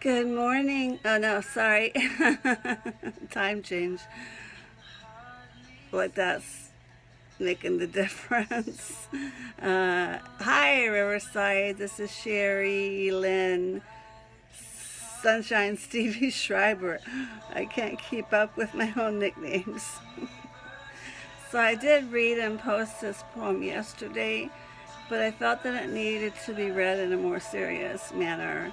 Good morning. Oh no, sorry. Time change. What that's making the difference. Hi, Riverside. This is Sherry Lynn Sunshine Stevie Schreiber. I can't keep up with my own nicknames. So I did read and post this poem yesterday, but I felt that it needed to be read in a more serious manner.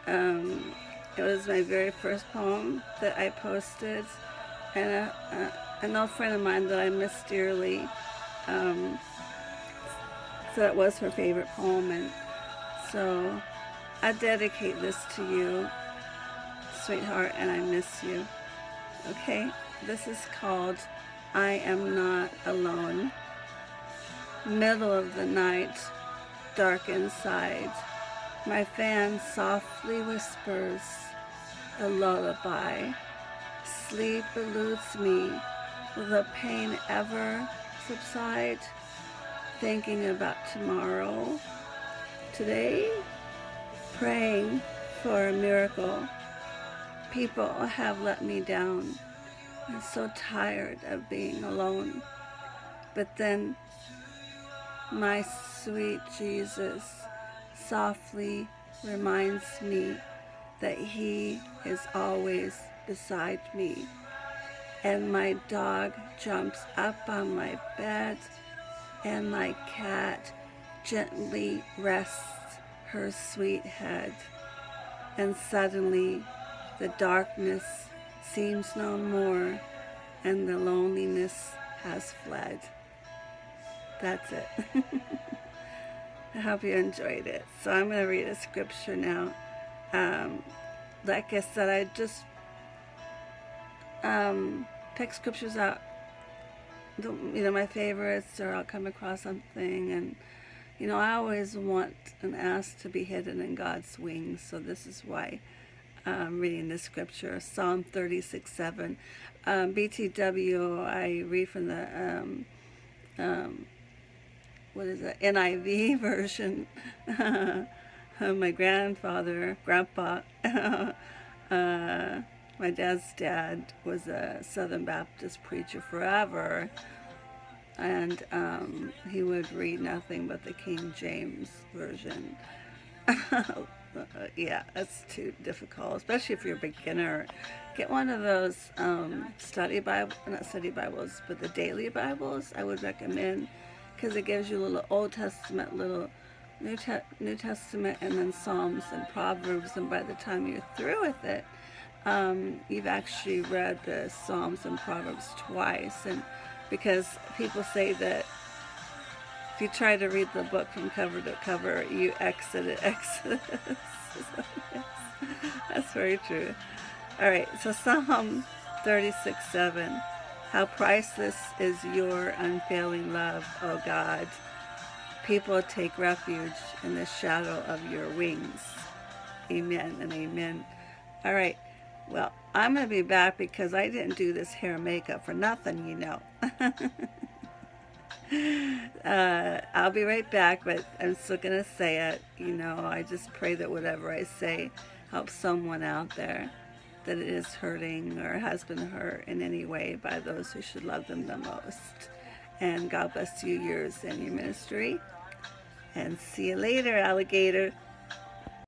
Um, it was my very first poem that I posted, and an old friend of mine that I miss dearly um, said it was her favorite poem, and so I dedicate this to you, sweetheart, and I miss you. Okay, this is called I Am Not Alone. Middle of the night, dark inside. My fan softly whispers a lullaby. Sleep eludes me. Will the pain ever subside? Thinking about tomorrow. Today, praying for a miracle. People have let me down. I'm so tired of being alone. But then, my sweet Jesus softly reminds me that He is always beside me. And my dog jumps up on my bed, and my cat gently rests her sweet head. And suddenly the darkness seems no more, and the loneliness has fled. That's it. I hope you enjoyed it. So I'm going to read a scripture now. Like I said, I just pick scriptures out, my favorites, or I'll come across something, and I always want and ask to be hidden in God's wings. So this is why I'm reading this scripture, Psalm 36:7. BTW, I read from the what is it, NIV version. My grandpa, my dad's dad was a Southern Baptist preacher forever, and he would read nothing but the King James version. Yeah, that's too difficult, especially if you're a beginner. Get one of those study Bible, not study Bibles, but the daily Bibles. I would recommend, because it gives you a little Old Testament, little New Testament, and then Psalms and Proverbs. And by the time you're through with it, you've actually read the Psalms and Proverbs twice. And because people say that if you try to read the book from cover to cover, you exit Exodus. So, yes, that's very true. All right, so Psalm 36:7. How priceless is your unfailing love, O God. People take refuge in the shadow of your wings. Amen and amen. All right, well, I'm going to be back because I didn't do this hair and makeup for nothing. I'll be right back, but I'm still going to say it. I just pray that whatever I say helps someone out there that is hurting or has been hurt in any way by those who should love them the most. And God bless you, yours, and your ministry. And see you later, alligator.